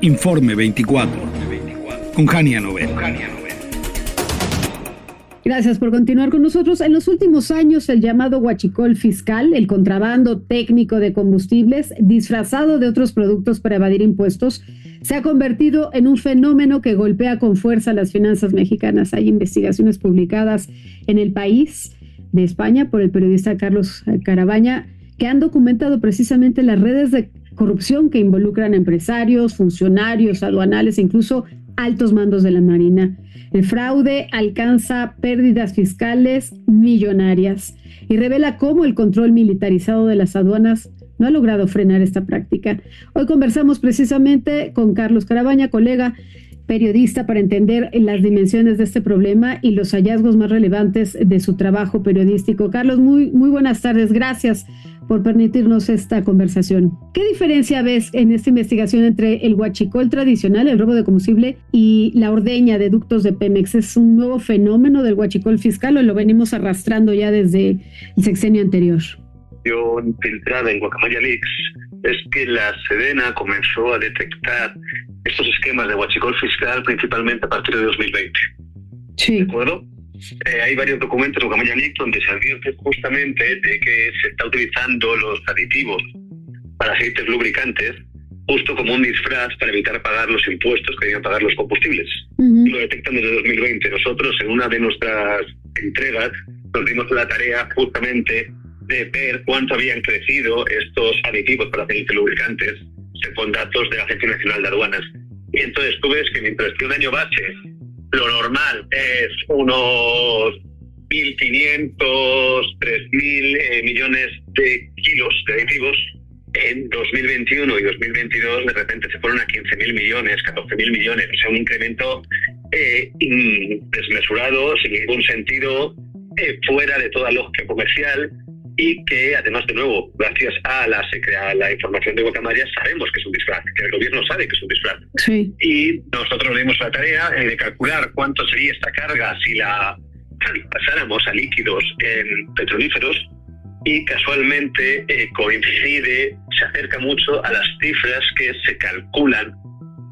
Informe 24, con Jania Novel. Gracias por continuar con nosotros. En los últimos años, el llamado huachicol fiscal, el contrabando técnico de combustibles disfrazado de otros productos para evadir impuestos, se ha convertido en un fenómeno que golpea con fuerza las finanzas mexicanas. Hay investigaciones publicadas en El País de España por el periodista Carlos Carabaña que han documentado precisamente las redes de corrupción que involucran a empresarios, funcionarios, aduanales e incluso altos mandos de la Marina. El fraude alcanza pérdidas fiscales millonarias y revela cómo el control militarizado de las aduanas no ha logrado frenar esta práctica. Hoy conversamos precisamente con Carlos Carabaña, colega periodista, para entender las dimensiones de este problema y los hallazgos más relevantes de su trabajo periodístico. Carlos, muy buenas tardes. Gracias por permitirnos esta conversación. ¿Qué diferencia ves en esta investigación entre el huachicol tradicional, el robo de combustible, y la ordeña de ductos de Pemex? ¿Es un nuevo fenómeno del huachicol fiscal o lo venimos arrastrando ya desde el sexenio anterior? Filtrada en Guacamaya Leaks es que la Sedena comenzó a detectar estos esquemas de huachicol fiscal principalmente a partir de 2020. Sí. ¿De acuerdo? Hay varios documentos de Guacamaya Leaks donde se advierte justamente de que se está utilizando los aditivos para aceites lubricantes justo como un disfraz para evitar pagar los impuestos que deben pagar los combustibles. Y lo detectan desde 2020. Nosotros, en una de nuestras entregas, nos dimos la tarea justamente de ver cuánto habían crecido estos aditivos para aceites lubricantes con datos de la Agencia Nacional de Aduanas. Y entonces tú ves que mientras que un año base lo normal es unos 1.500, 3.000 millones de kilos de aditivos, en 2021 y 2022 de repente se fueron a 15.000 millones, 14.000 millones, o sea, un incremento desmesurado, sin ningún sentido, fuera de toda lógica comercial, y que además, de nuevo, gracias a la información de Guacamaya, sabemos que es un disfraz, que el gobierno sabe que es un disfraz. Sí. Y nosotros le dimos la tarea de calcular cuánto sería esta carga si la pasáramos a líquidos petrolíferos, y casualmente coincide, se acerca mucho a las cifras que se calculan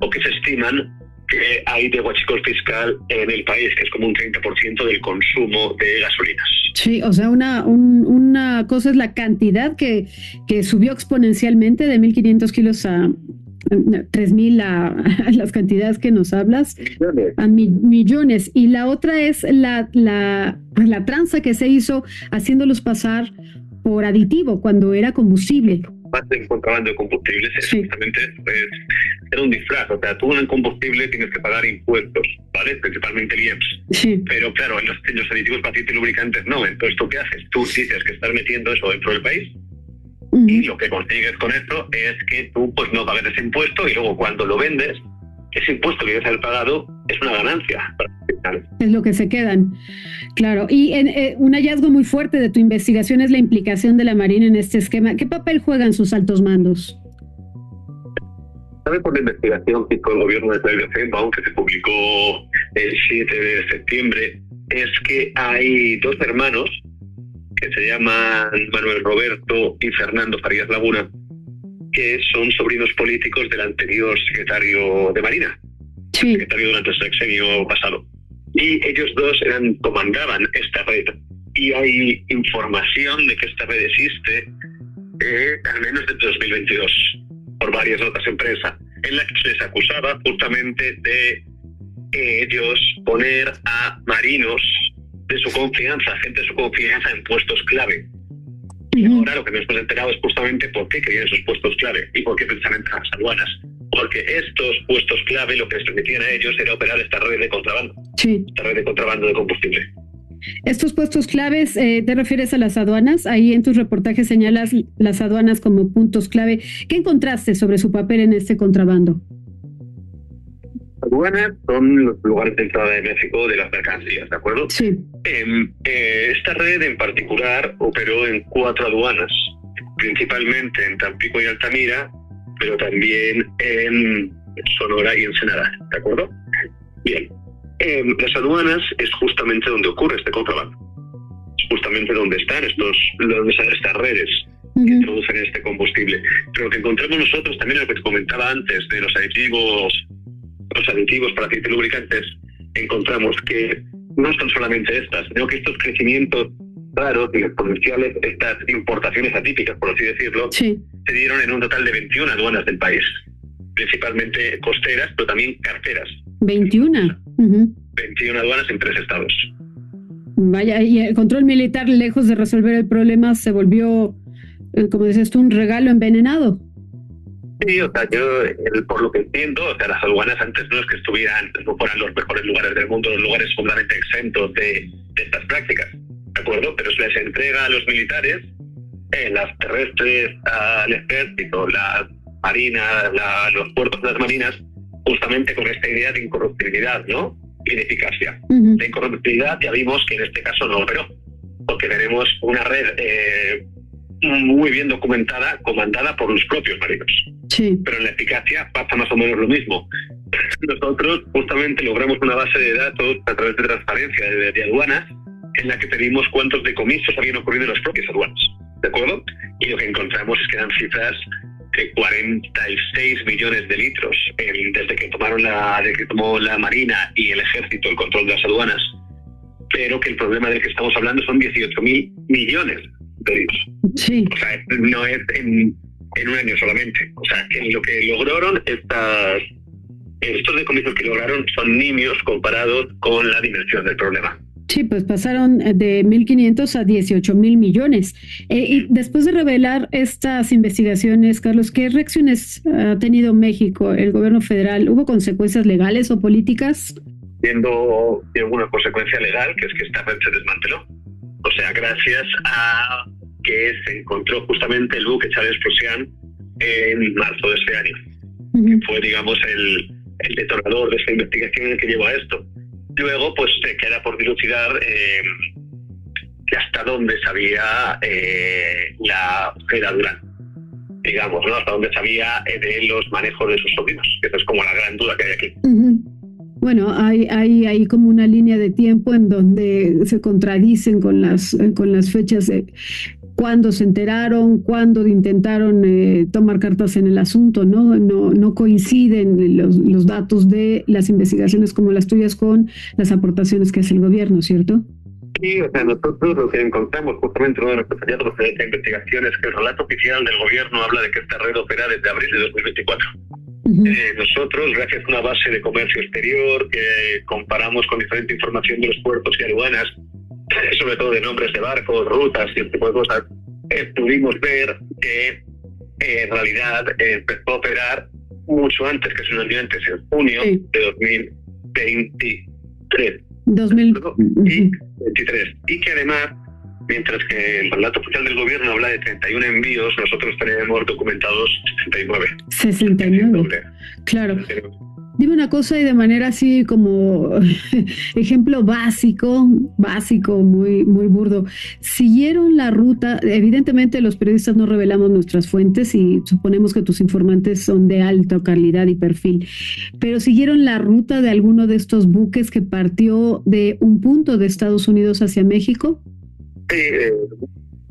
o que se estiman que hay de huachicol fiscal en el país, que es como un 30% del consumo de gasolinas. Sí, o sea, una cosa es la cantidad que subió exponencialmente de 1.500 kilos a 3.000 a las cantidades que nos hablas, millones. A millones. Y la otra es la tranza que se hizo haciéndolos pasar por aditivo cuando era combustible. Más del contrabando de combustibles es justamente era un disfraz. O sea, tú en el combustible tienes que pagar impuestos, ¿vale? Principalmente el IEPS. Sí. Pero claro, en los aditivos para aceites lubricantes no. Entonces, ¿tú qué haces? Tú dices que estás metiendo eso dentro del país, y lo que consigues con esto es que tú pues no pagues ese impuesto, y luego cuando lo vendes, ese impuesto que debes haber pagado es una ganancia. Es lo que se quedan, claro. Y un hallazgo muy fuerte de tu investigación es la implicación de la Marina en este esquema. ¿Qué papel juegan sus altos mandos? ¿Sabe por la investigación que hizo el gobierno de Claudia Sheinbaum, que se publicó el 7 de septiembre, es que hay dos hermanos que se llaman Manuel Roberto y Fernando Farías Laguna, que son sobrinos políticos del anterior secretario de Marina, secretario durante el sexenio pasado. Y ellos dos comandaban esta red. Y hay información de que esta red existe al menos desde 2022, por varias otras empresas, en la que se les acusaba justamente de ellos poner a marinos de su confianza, gente de su confianza, en puestos clave. Y ahora lo que nos hemos enterado es justamente por qué querían esos puestos clave y por qué precisamente las aduanas. Porque estos puestos clave lo que les permitían a ellos era operar esta red de contrabando. Sí. Esta red de contrabando de combustible. Estos puestos claves, ¿te refieres a las aduanas? Ahí en tus reportajes señalas las aduanas como puntos clave. ¿Qué encontraste sobre su papel en este contrabando? Las aduanas son los lugares de entrada de México de las mercancías, ¿de acuerdo? Sí. Esta red en particular operó en 4 aduanas, principalmente en Tampico y Altamira, pero también en Sonora y Ensenada, ¿de acuerdo? Bien. Las aduanas es justamente donde ocurre este contrabando. Es justamente donde están estas redes. que introducen este combustible. Pero lo que encontramos nosotros también, lo que te comentaba antes, de los aditivos para aceite lubricantes, encontramos que no son solamente estas, sino que estos crecimientos raros y exponenciales, estas importaciones atípicas, por así decirlo, se dieron en un total de 21 aduanas del país, principalmente costeras, pero también carteras. 21. 21 aduanas en 3 estados. Vaya, y el control militar, lejos de resolver el problema, se volvió, como dices tú, un regalo envenenado. Sí, o sea, yo, por lo que entiendo, o sea, las aduanas antes no es que no fueran los mejores lugares del mundo, los lugares completamente exentos de estas prácticas, ¿de acuerdo? Pero se les entrega a los militares, las terrestres, al ejército, la marina, los puertos de las marinas, justamente con esta idea de incorruptibilidad, ¿no? Y de eficacia. La incorruptibilidad ya vimos que en este caso no operó, porque tenemos una red muy bien documentada, comandada por los propios marinos. Pero en la eficacia pasa más o menos lo mismo. Nosotros justamente logramos una base de datos a través de transparencia de aduanas, en la que pedimos cuántos decomisos habían ocurrido en las propias aduanas, ¿de acuerdo? Y lo que encontramos es que eran cifras de 46 millones de litros desde que tomó la Marina y el Ejército el control de las aduanas, pero que el problema del que estamos hablando son 18.000 millones de litros. O sea, no es en un año solamente. O sea, que lo que lograron estos decomisos que lograron son nimios comparados con la dimensión del problema. Sí, pues pasaron de 1.500 a 18.000 millones. Y después de revelar estas investigaciones, Carlos, ¿qué reacciones ha tenido México, el gobierno federal? ¿Hubo consecuencias legales o políticas? Tiene una consecuencia legal, que es que esta red se desmanteló. O sea, gracias a que se encontró justamente el buque Charles Prusian en marzo de este año. Que fue, digamos, el detonador de esta investigación el que llevó a esto. Luego, pues se queda por dilucidar hasta dónde sabía la Ojeda Durán, digamos, ¿no? Hasta dónde sabía de los manejos de sus sobrinos. Esa es como la gran duda que hay aquí. Bueno, hay como una línea de tiempo en donde se contradicen con las fechas de cuándo se enteraron, cuándo intentaron tomar cartas en el asunto, ¿no? No coinciden los datos de las investigaciones como las tuyas con las aportaciones que hace el gobierno, ¿cierto? Sí, o sea, nosotros lo que encontramos justamente uno de nuestros hallazgos de esta investigación es que el relato oficial del gobierno habla de que esta red opera desde abril de 2024. Nosotros, gracias a una base de comercio exterior que comparamos con diferente información de los puertos y aduanas, sobre todo de nombres de barcos, rutas y este tipo de cosas, pudimos ver que en realidad empezó a operar mucho antes, que es un año antes, en junio de 2023. 2023. Y que además, mientras que el relato oficial del gobierno habla de 31 envíos, nosotros tenemos documentados 69. 69. Claro. 69. Dime una cosa y de manera así como ejemplo básico, muy, muy burdo. ¿Siguieron la ruta? Evidentemente los periodistas no revelamos nuestras fuentes y suponemos que tus informantes son de alta calidad y perfil, pero ¿siguieron la ruta de alguno de estos buques que partió de un punto de Estados Unidos hacia México?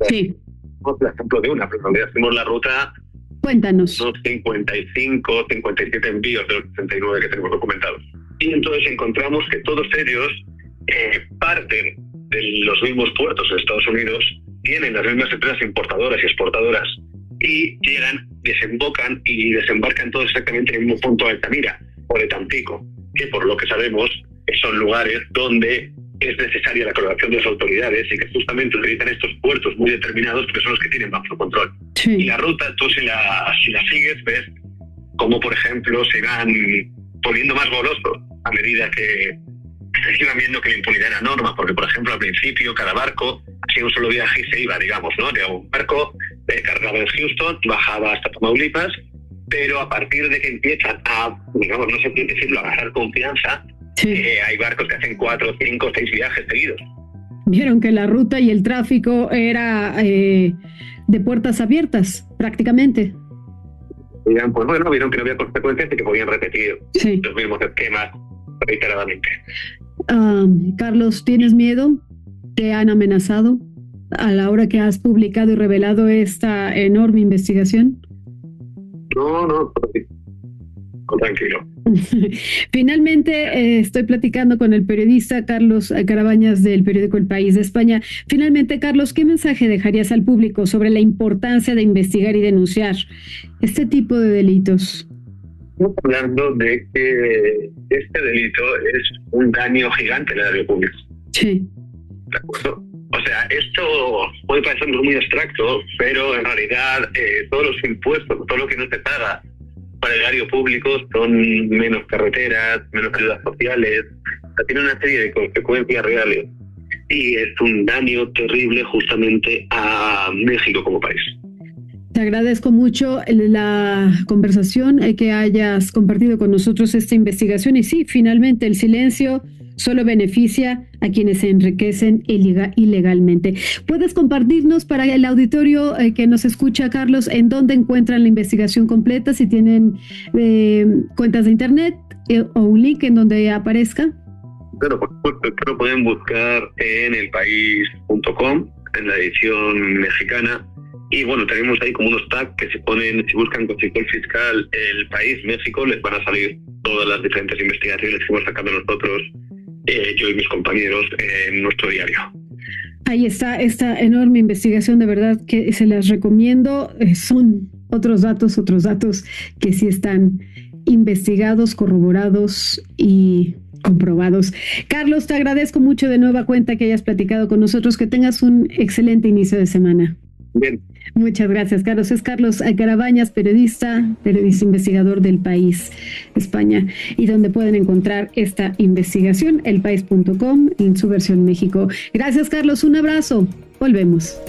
Sí. Por ejemplo de una, pero en realidad hicimos la ruta. Cuéntanos. Unos 55, 57 envíos de los 69 que tenemos documentados. Y entonces encontramos que todos ellos parten de los mismos puertos de Estados Unidos, tienen las mismas empresas importadoras y exportadoras, y llegan, desembocan y desembarcan todos exactamente en el mismo punto de Altamira o de Tampico, que por lo que sabemos son lugares donde es necesaria la colaboración de las autoridades y que justamente utilizan estos puertos muy determinados porque son los que tienen bajo control. Sí. Y la ruta, tú si la sigues, ves como, por ejemplo, se van poniendo más golosos a medida que iban viendo que la impunidad era norma, porque, por ejemplo, al principio cada barco hacía un solo viaje y se iba, digamos, ¿no? De un barco cargaba en Houston, bajaba hasta Tamaulipas, pero a partir de que empiezan a, digamos, no sé qué decirlo, a agarrar confianza, hay barcos que hacen 4, 5, 6 viajes seguidos. Vieron que la ruta y el tráfico era de puertas abiertas, prácticamente. Pues bueno, vieron que no había consecuencias y que podían repetir los mismos esquemas reiteradamente. Carlos, ¿tienes miedo? ¿Te han amenazado? a la hora que has publicado y revelado esta enorme investigación? No, tranquilo. Finalmente, estoy platicando con el periodista Carlos Carabañas del periódico El País de España. Finalmente, Carlos, ¿qué mensaje dejarías al público sobre la importancia de investigar y denunciar este tipo de delitos? Estamos hablando de que este delito es un daño gigante en el erario público. Sí. ¿De acuerdo? O sea, esto puede parecernos muy abstracto, pero en realidad todos los impuestos, todo lo que no se paga para el erario público son menos carreteras, menos ayudas sociales, o sea, tiene una serie de consecuencias reales y es un daño terrible justamente a México como país. Te agradezco mucho la conversación, que hayas compartido con nosotros esta investigación y sí, finalmente el silencio solo beneficia a quienes se enriquecen ilegalmente. ¿Puedes compartirnos para el auditorio que nos escucha, Carlos, en dónde encuentran la investigación completa, si tienen cuentas de internet o un link en donde aparezca? Bueno, por supuesto, esto lo pueden buscar en elpaís.com, en la edición mexicana. Y bueno, tenemos ahí como unos tags que se ponen, si buscan Huachicol Fiscal, El País, México, les van a salir todas las diferentes investigaciones que hemos sacado nosotros, yo y mis compañeros, en nuestro diario. Ahí está esta enorme investigación, de verdad que se las recomiendo. Son otros datos que sí están investigados, corroborados y comprobados. Carlos, te agradezco mucho de nueva cuenta que hayas platicado con nosotros, que tengas un excelente inicio de semana. Bien. Muchas gracias, Carlos. Es Carlos Carabañas, periodista investigador del País, España, y donde pueden encontrar esta investigación, elpaís.com, en su versión México. Gracias, Carlos. Un abrazo. Volvemos.